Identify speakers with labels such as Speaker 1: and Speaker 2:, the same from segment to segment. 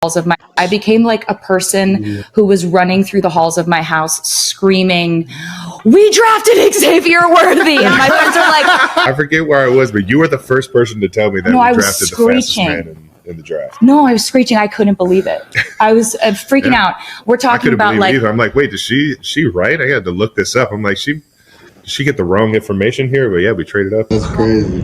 Speaker 1: halls of I became like a person who was running through the halls of my house screaming, "We drafted Xavier Worthy!" And my friends are like,
Speaker 2: I forget where I was, but you were the first person to tell me that we drafted the fastest man in the draft.
Speaker 1: No, I was screeching. I couldn't believe it. I was freaking out. We're talking about like,
Speaker 2: I'm like, wait, is she right? I had to look this up. I'm like, did she get the wrong information here? But yeah, we traded up.
Speaker 3: That's crazy.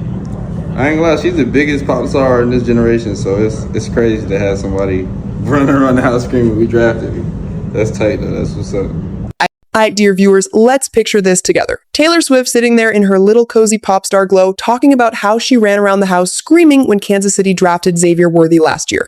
Speaker 3: I ain't gonna lie, she's the biggest pop star in this generation, so it's crazy to have somebody running around the house screaming, "We drafted you." That's tight though. That's what's up.
Speaker 4: All right, dear viewers, let's picture this together. Taylor Swift sitting there in her little cozy pop star glow, talking about how she ran around the house screaming when Kansas City drafted Xavier Worthy last year.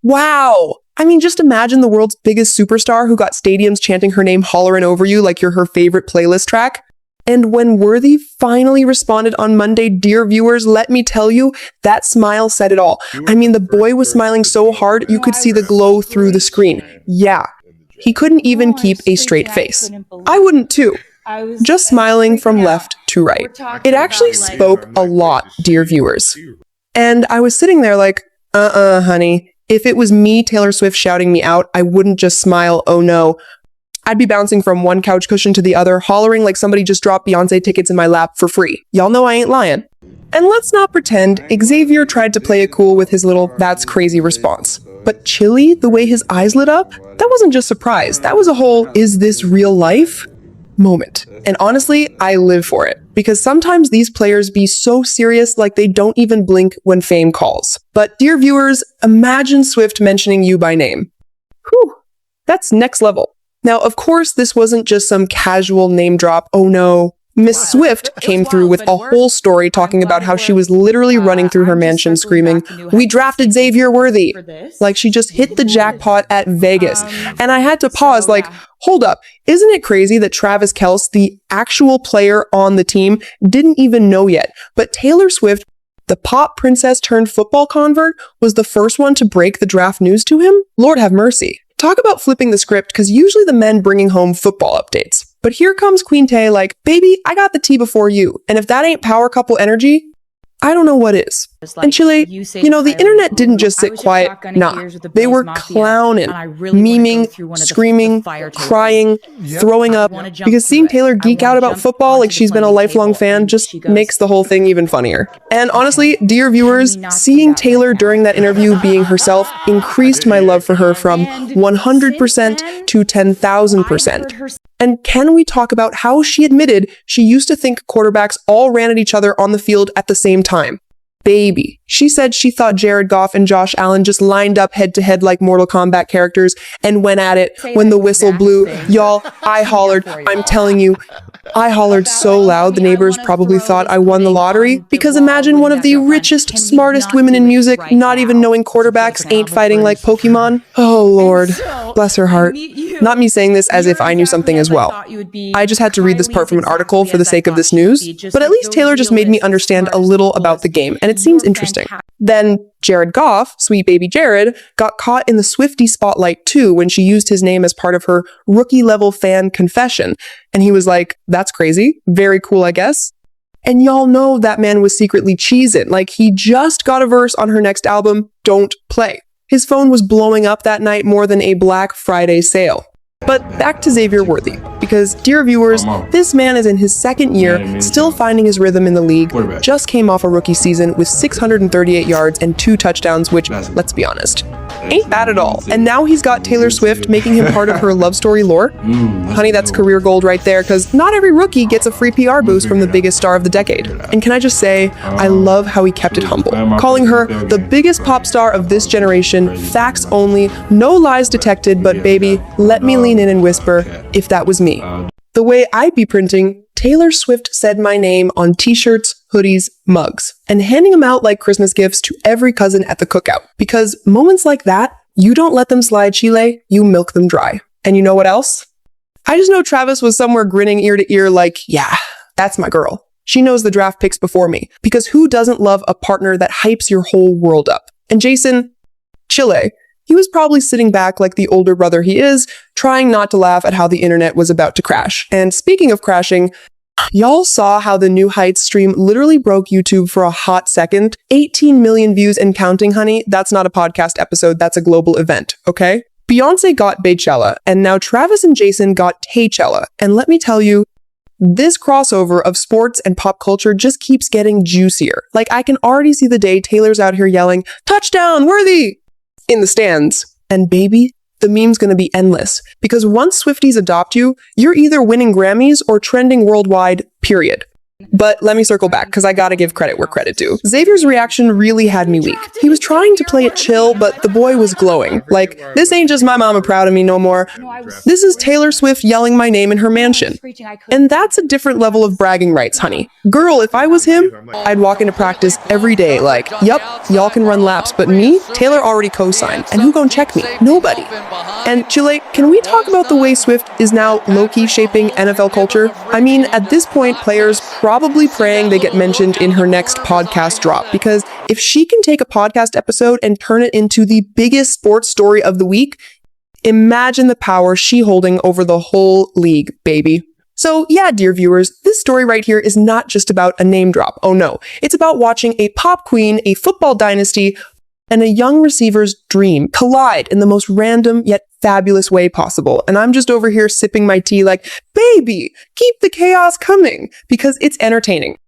Speaker 4: Wow! I mean, just imagine the world's biggest superstar who got stadiums chanting her name hollering over you like you're her favorite playlist track. And when Worthy finally responded on Monday, dear viewers, let me tell you, that smile said it all. I mean, the boy was smiling so hard, you could see the glow through the screen. Yeah, he couldn't even keep a straight face. I wouldn't too. Just smiling from left to right. It actually spoke a lot, dear viewers. And I was sitting there like, honey. If it was me, Taylor Swift, shouting me out, I wouldn't just smile, oh no. I'd be bouncing from one couch cushion to the other, hollering like somebody just dropped Beyonce tickets in my lap for free. Y'all know I ain't lying. And let's not pretend Xavier tried to play it cool with his little "that's crazy" response. But chilly, the way his eyes lit up, that wasn't just surprise. That was a whole "is this real life?" moment. And honestly, I live for it. Because sometimes these players be so serious like they don't even blink when fame calls. But dear viewers, imagine Swift mentioning you by name. Whew, that's next level. Now, of course, this wasn't just some casual name drop. Oh no. Miss Swift came through with a whole story talking about how she was literally running through her mansion screaming, "We drafted Xavier Worthy!" Like she just hit the jackpot at Vegas. And I had to pause like, hold up, isn't it crazy that Travis Kelce, the actual player on the team, didn't even know yet? But Taylor Swift, the pop princess turned football convert, was the first one to break the draft news to him? Lord have mercy. Talk about flipping the script, because usually the men bringing home football updates. But here comes Queen Tay like, baby, I got the tea before you. And if that ain't power couple energy, I don't know what is. And Chile, you know, the internet didn't just sit quiet. Nah, they were clowning, memeing, screaming, crying, throwing up, because seeing Taylor geek out about football like she's been a lifelong fan just makes the whole thing even funnier. And honestly, dear viewers, seeing Taylor during that interview being herself increased my love for her from 100% to 10,000%. And can we talk about how she admitted she used to think quarterbacks all ran at each other on the field at the same time? Baby. She said she thought Jared Goff and Josh Allen just lined up head to head like Mortal Kombat characters and went at it when the whistle blew. Y'all, I hollered. I'm telling you, I hollered so loud the neighbors probably thought I won the lottery, because imagine one of the richest, smartest women in music not even knowing quarterbacks ain't fighting like Pokemon. Oh Lord, bless her heart. Not me saying this as if I knew something as well. I just had to read this part from an article for the sake of this news, but at least Taylor just made me understand a little about the game, and it seems interesting. Then Jared Goff, sweet baby Jared, got caught in the Swiftie spotlight too when she used his name as part of her rookie-level fan confession. And he was like, that's crazy. Very cool, I guess. And y'all know that man was secretly cheesing. Like he just got a verse on her next album, Don't Play. His phone was blowing up that night more than a Black Friday sale. But back to Xavier Worthy, because dear viewers, this man is in his second year, still finding his rhythm in the league, just came off a rookie season with 638 yards and 2 touchdowns, which, let's be honest, ain't bad at all. And now he's got Taylor Swift making him part of her love story lore. Honey, that's career gold right there, because not every rookie gets a free PR boost from the biggest star of the decade. And can I just say, I love how he kept it humble, calling her the biggest pop star of this generation, facts only, no lies detected, but baby, let me lean in and whisper, if that was me. The way I'd be printing, Taylor Swift said my name on t-shirts, hoodies, mugs, and handing them out like Christmas gifts to every cousin at the cookout. Because moments like that, you don't let them slide, Chile, you milk them dry. And you know what else? I just know Travis was somewhere grinning ear to ear like, yeah, that's my girl. She knows the draft picks before me. Because who doesn't love a partner that hypes your whole world up? And Jason, Chile, he was probably sitting back like the older brother he is, trying not to laugh at how the internet was about to crash. And speaking of crashing, Y'all saw how the New Heights stream literally broke YouTube for a hot second? 18 million views and counting, honey. That's not a podcast episode, that's a global event, okay? Beyonce got Baychella, and now Travis and Jason got Taychella. And let me tell you, this crossover of sports and pop culture just keeps getting juicier. Like, I can already see the day Taylor's out here yelling, "Touchdown, Worthy!" in the stands. And baby, the meme's gonna be endless. Because once Swifties adopt you, you're either winning Grammys or trending worldwide, period. But let me circle back, because I gotta give credit where credit due. Xavier's reaction really had me weak. He was trying to play it chill, but the boy was glowing. Like, this ain't just my mama proud of me no more. This is Taylor Swift yelling my name in her mansion. And that's a different level of bragging rights, honey. Girl, if I was him, I'd walk into practice every day like, yup, y'all can run laps, but me, Taylor already co-signed. And who gon' check me? Nobody. And Chile, can we talk about the way Swift is now low-key shaping NFL culture? I mean, at this point, players probably praying they get mentioned in her next podcast drop, because if she can take a podcast episode and turn it into the biggest sports story of the week, imagine the power she holding over the whole league, baby. So yeah, dear viewers, this story right here is not just about a name drop. Oh no, it's about watching a pop queen, a football dynasty, and a young receiver's dream collide in the most random yet fabulous way possible. And I'm just over here sipping my tea like, baby, keep the chaos coming, because it's entertaining.